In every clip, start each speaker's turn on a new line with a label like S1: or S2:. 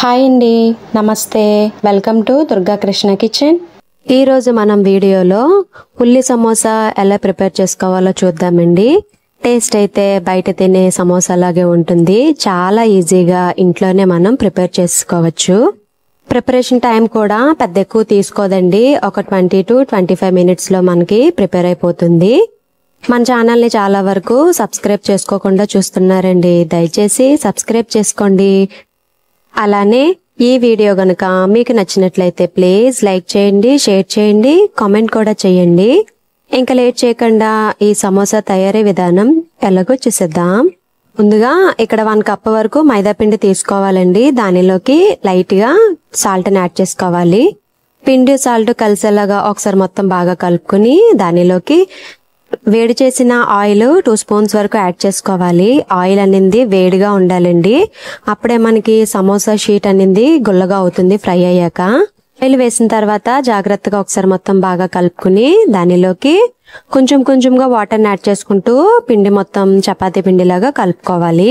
S1: Hi అండి, నమస్తే. Welcome to Durga Krishna kitchen. ఈరోజు మనం వీడియోలో ఉల్లి సమోసా ఎలా ప్రిపేర్ చేసుకోవాలో చూద్దామండి. టేస్ట్ అయితే బయట తినే సమోసా లాగే ఉంటుంది. చాలా ఈజీగా ఇంట్లోనే మనం ప్రిపేర్ చేసుకోవచ్చు. ప్రిపరేషన్ టైం కూడా పెద్ద ఎక్కువ తీసుకోదండి. ఒక 20 to 25 మినిట్స్లో మనకి ప్రిపేర్ అయిపోతుంది. మన ఛానల్ని చాలా వరకు సబ్స్క్రైబ్ చేసుకోకుండా చూస్తున్నారండి. దయచేసి సబ్స్క్రైబ్ చేసుకోండి. అలానే ఈ వీడియో గనుక మీకు నచ్చినట్లయితే ప్లీజ్ లైక్ చేయండి, షేర్ చేయండి, కామెంట్ కూడా చేయండి. ఇంకా లేట్ చేయకుండా ఈ సమోసా తయారీ విధానం ఎలాగో చూసేద్దాం. ముందుగా ఇక్కడ 1 కప్ వరకు మైదా పిండి తీసుకోవాలండి. దానిలోకి లైట్ గా సాల్ట్ ని యాడ్ చేసుకోవాలి. పిండి సాల్ట్ కలిసేలాగా ఒకసారి మొత్తం బాగా కలుపుకుని దానిలోకి వేడి చేసిన ఆయిల్ 2 స్పూన్స్ వరకు యాడ్ చేసుకోవాలి. ఆయిల్ అనేది వేడిగా ఉండాలండి. అప్పుడే మనకి సమోసా షీట్ అనేది గుల్లగా అవుతుంది ఫ్రై అయ్యాక. ఆయిల్ వేసిన తర్వాత జాగ్రత్తగా ఒకసారి మొత్తం బాగా కలుపుకుని దానిలోకి కొంచెంగా వాటర్ యాడ్ చేసుకుంటూ పిండి మొత్తం చపాతీ పిండిలాగా కలుపుకోవాలి.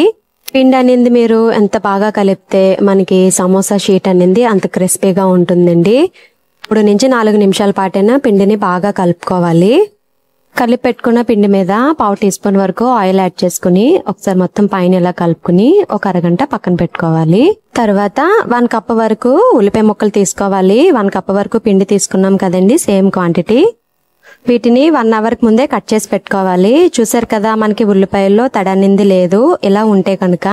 S1: పిండి అనేది మీరు ఎంత బాగా కలిపితే మనకి సమోసా షీట్ అనేది అంత క్రిస్పీగా ఉంటుందండి. 3 నుంచి 4 నిమిషాల పాటైనా పిండిని బాగా కలుపుకోవాలి. కలిపి పెట్టుకున్న పిండి మీద 1/2 టీ స్పూన్ వరకు ఆయిల్ యాడ్ చేసుకుని ఒకసారి మొత్తం పైన ఇలా కలుపుకుని ఒక అరగంట పక్కన పెట్టుకోవాలి. తర్వాత 1 కప్ వరకు ఉల్లిపాయ ముక్కలు తీసుకోవాలి. 1 కప్ వరకు పిండి తీసుకున్నాం కదండి, సేమ్ క్వాంటిటీ. వీటిని 1 అవర్ ముందే కట్ చేసి పెట్టుకోవాలి. చూసారు కదా, మనకి ఉల్లిపాయల్లో తడి అనేది లేదు. ఇలా ఉంటే కనుక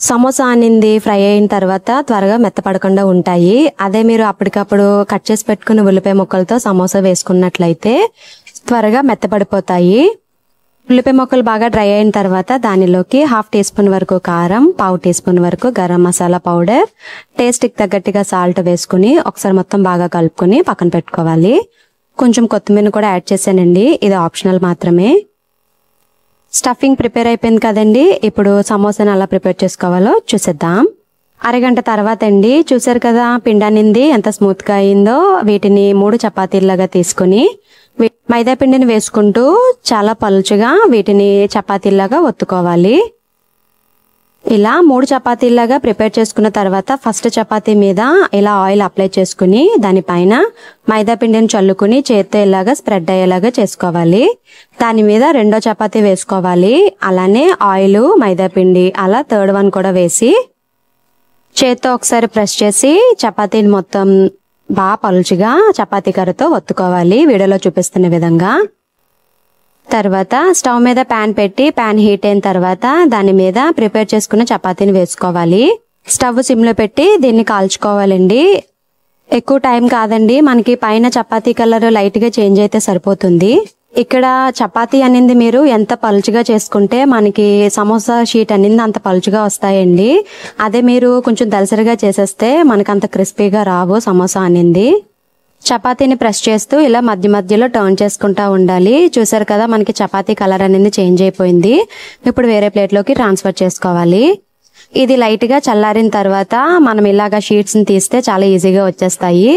S1: సమోసా అనేది ఫ్రై అయిన తర్వాత త్వరగా మెత్తపడకుండా ఉంటాయి. అదే మీరు అప్పటికప్పుడు కట్ చేసి పెట్టుకున్న ఉల్లిపాయ ముక్కలతో సమోసా వేసుకున్నట్లయితే త్వరగా మెత్తపడిపోతాయి. ఉల్లిపాయ ముక్కలు బాగా డ్రై అయిన తర్వాత దానిలోకి 1/2 టీ స్పూన్ వరకు కారం, 1/2 టీ స్పూన్ వరకు గరం మసాలా పౌడర్, టేస్ట్కి తగ్గట్టుగా సాల్ట్ వేసుకుని ఒకసారి మొత్తం బాగా కలుపుకుని పక్కన పెట్టుకోవాలి. కొంచెం కొత్తిమీర కూడా యాడ్ చేశానండి, ఇది ఆప్షనల్ మాత్రమే. స్టఫింగ్ ప్రిపేర్ అయిపోయింది కదండి. ఇప్పుడు సమోసాని ఎలా ప్రిపేర్ చేసుకోవాలో చూసేద్దాం. అరగంట తర్వాత అండి, చూసారు కదా పిండి అనేది ఎంత స్మూత్ గా అయిందో. వీటిని 3 చపాతీలాగా తీసుకుని మైదా పిండిని వేసుకుంటూ చాలా పలుచగా వీటిని చపాతీలాగా ఒత్తుకోవాలి. ఇలా 3 చపాతీలాగా ప్రిపేర్ చేసుకున్న తర్వాత ఫస్ట్ చపాతీ మీద ఇలా ఆయిల్ అప్లై చేసుకుని దానిపైన మైదా పిండిని చల్లుకుని చేత్తో ఇలాగా స్ప్రెడ్ అయ్యేలాగా చేసుకోవాలి. దాని మీద రెండో చపాతీ వేసుకోవాలి. అలానే ఆయిల్, మైదా పిండి అలా థర్డ్ వన్ కూడా వేసి చేత్తో ఒకసారి ప్రెస్ చేసి చపాతీని మొత్తం బాగా పలుచుగా చపాతీ కర్రతో ఒత్తుకోవాలి, వీడియోలో చూపిస్తున్న విధంగా. తర్వాత స్టవ్ మీద ప్యాన్ పెట్టి ప్యాన్ హీట్ అయిన తర్వాత దాని మీద ప్రిపేర్ చేసుకున్న చపాతీని వేసుకోవాలి. స్టవ్ సిమ్లో పెట్టి దీన్ని కాల్చుకోవాలండి. ఎక్కువ టైం కాదండి, మనకి పైన చపాతీ కలర్ లైట్ గా చేంజ్ అయితే సరిపోతుంది. ఇక్కడ చపాతీ అనేది మీరు ఎంత పలుచుగా చేసుకుంటే మనకి సమోసా షీట్ అనేది అంత పలుచుగా వస్తాయండి. అదే మీరు కొంచెం దలసరిగా చేసేస్తే మనకు అంత క్రిస్పీగా రావు సమోసా అనేది. చపాతీని ప్రెస్ చేస్తూ ఇలా మధ్య మధ్యలో టర్న్ చేసుకుంటా ఉండాలి. చూసారు కదా, మనకి చపాతీ కలర్ అనేది చేంజ్ అయిపోయింది. ఇప్పుడు వేరే ప్లేట్లోకి ట్రాన్స్ఫర్ చేసుకోవాలి. ఇది లైట్ గా చల్లారిన తర్వాత మనం ఇలాగా షీట్స్ ని తీస్తే చాలా ఈజీగా వచ్చేస్తాయి.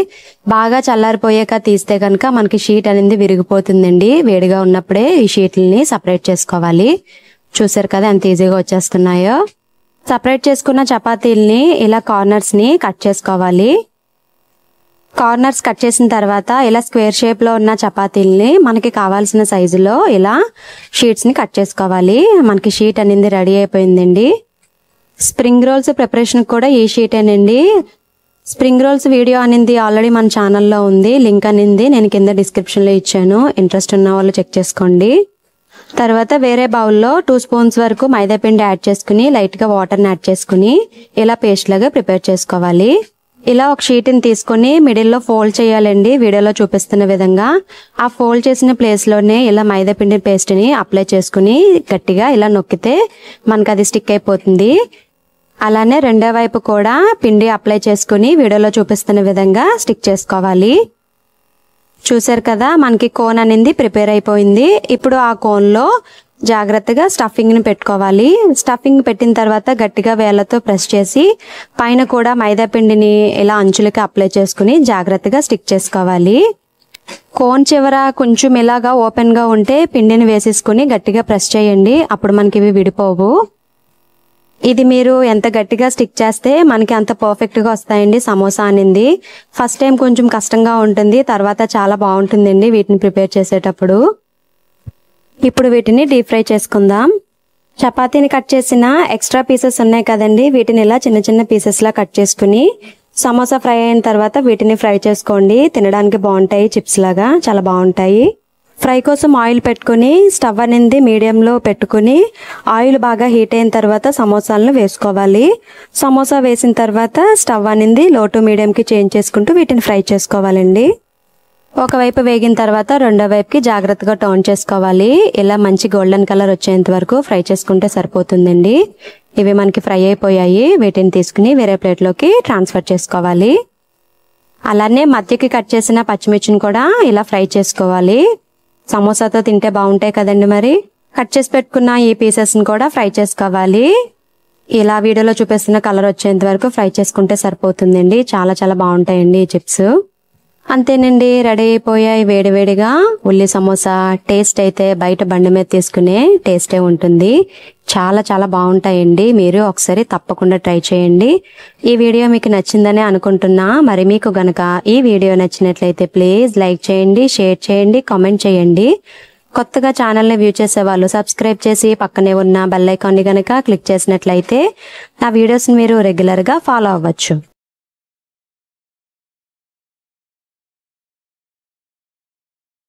S1: బాగా చల్లారిపోయాక తీస్తే కనుక మనకి షీట్ అనేది విరిగిపోతుందండి. వేడిగా ఉన్నప్పుడే ఈ షీట్లని సపరేట్ చేసుకోవాలి. చూసారు కదా ఎంత ఈజీగా వచ్చేస్తున్నాయో. సపరేట్ చేసుకున్న చపాతీల్ని ఇలా కార్నర్స్ ని కట్ చేసుకోవాలి. కార్నర్స్ కట్ చేసిన తర్వాత ఇలా స్క్వేర్ షేప్ లో ఉన్న చపాతీల్ని మనకి కావాల్సిన సైజులో ఇలా షీట్స్ ని కట్ చేసుకోవాలి. మనకి షీట్ అనేది రెడీ అయిపోయిందండి. స్ప్రింగ్ రోల్స్ ప్రిపరేషన్ కూడా ఈ షీటేనండి. స్ప్రింగ్ రోల్స్ వీడియో అనేది ఆల్రెడీ మన ఛానల్లో ఉంది. లింక్ అనేది నేను కింద డిస్క్రిప్షన్ లో ఇచ్చాను. ఇంట్రెస్ట్ ఉన్న వాళ్ళు చెక్ చేసుకోండి. తర్వాత వేరే బౌల్లో 2 స్పూన్స్ వరకు మైదా పిండి యాడ్ చేసుకుని లైట్ గా వాటర్ యాడ్ చేసుకుని ఇలా పేస్ట్ లాగా ప్రిపేర్ చేసుకోవాలి. ఇలా ఒక షీట్ ని తీసుకుని మిడిల్ లో ఫోల్డ్ చేయాలండి, వీడియోలో చూపిస్తున్న విధంగా. ఆ ఫోల్డ్ చేసిన ప్లేస్ లోనే ఇలా మైదా పిండి పేస్ట్ ని అప్లై చేసుకుని గట్టిగా ఇలా నొక్కితే మనకు అది స్టిక్ అయిపోతుంది. అలానే రెండో వైపు కూడా పిండి అప్లై చేసుకుని వీడియోలో చూపిస్తున్న విధంగా స్టిక్ చేసుకోవాలి. చూసారు కదా, మనకి కోన్ అనేది ప్రిపేర్ అయిపోయింది. ఇప్పుడు ఆ కోన్ లో జాగ్రత్తగా స్టఫింగ్ ని పెట్టుకోవాలి. స్టఫింగ్ పెట్టిన తర్వాత గట్టిగా వేళ్లతో ప్రెస్ చేసి పైన కూడా మైదా పిండిని ఇలా అంచులకి అప్లై చేసుకుని జాగ్రత్తగా స్టిక్ చేసుకోవాలి. కోన్ చివర కొంచెం ఇలాగా ఓపెన్ గా ఉంటే పిండిని వేసేసుకుని గట్టిగా ప్రెస్ చేయండి, అప్పుడు మనకి ఇవి విడిపోవు. ఇది మీరు ఎంత గట్టిగా స్టిక్ చేస్తే మనకి అంత పర్ఫెక్ట్ గా వస్తాయండి సమోసా అనేది. ఫస్ట్ టైం కొంచెం కష్టంగా ఉంటుంది, తర్వాత చాలా బాగుంటుందండి వీటిని ప్రిపేర్ చేసేటప్పుడు. ఇప్పుడు వీటిని డీప్ ఫ్రై చేసుకుందాం. చపాతీని కట్ చేసిన ఎక్స్ట్రా పీసెస్ ఉన్నాయి కదండి, వీటిని ఇలా చిన్న చిన్న పీసెస్ లా కట్ చేసుకుని సమోసా ఫ్రై అయిన తర్వాత వీటిని ఫ్రై చేసుకోండి. తినడానికి బాగుంటాయి, చిప్స్ లాగా చాలా బాగుంటాయి. ఫ్రై కోసం ఆయిల్ పెట్టుకుని స్టవ్ అనేది మీడియంలో పెట్టుకుని ఆయిల్ బాగా హీట్ అయిన తర్వాత సమోసాలను వేసుకోవాలి. సమోసా వేసిన తర్వాత స్టవ్ అనేది లో టు మీడియంకి చేంజ్ చేసుకుంటూ వీటిని ఫ్రై చేసుకోవాలండి. ఒకవైపు వేగిన తర్వాత రెండో వైపుకి జాగ్రత్తగా టర్న్ చేసుకోవాలి. ఇలా మంచి గోల్డెన్ కలర్ వచ్చేంత వరకు ఫ్రై చేసుకుంటే సరిపోతుందండి. ఇవి మనకి ఫ్రై అయిపోయాయి. వీటిని తీసుకుని వేరే ప్లేట్లోకి ట్రాన్స్ఫర్ చేసుకోవాలి. అలానే మధ్యకి కట్ చేసిన పచ్చిమిర్చిని కూడా ఇలా ఫ్రై చేసుకోవాలి. సమోసాతో తింటే బాగుంటాయి కదండి. మరి కట్ చేసి పెట్టుకున్న ఈ పీసెస్ని కూడా ఫ్రై చేసుకోవాలి. ఇలా వీడియోలో చూపిస్తున్న కలర్ వచ్చేంత వరకు ఫ్రై చేసుకుంటే సరిపోతుందండి. చాలా చాలా బాగుంటాయండి ఈ చిప్స్. అంతేనండి, రెడీ అయిపోయాయి వేడివేడిగా ఉల్లి సమోసా. టేస్ట్ అయితే బయట బండి మీద తీసుకునే టేస్టే ఉంటుంది. చాలా చాలా బాగుంటాయండి. మీరు ఒకసారి తప్పకుండా ట్రై చేయండి. ఈ వీడియో మీకు నచ్చిందని అనుకుంటున్నా. మరి మీకు గనక ఈ వీడియో నచ్చినట్లయితే ప్లీజ్ లైక్ చేయండి, షేర్ చేయండి, కామెంట్ చేయండి. కొత్తగా ఛానల్ని వ్యూ చేసే వాళ్ళు సబ్స్క్రైబ్ చేసి పక్కనే ఉన్న బెల్ ఐకాన్ని గనక క్లిక్ చేసినట్లయితే నా వీడియోస్ని మీరు రెగ్యులర్గా ఫాలో అవ్వచ్చు.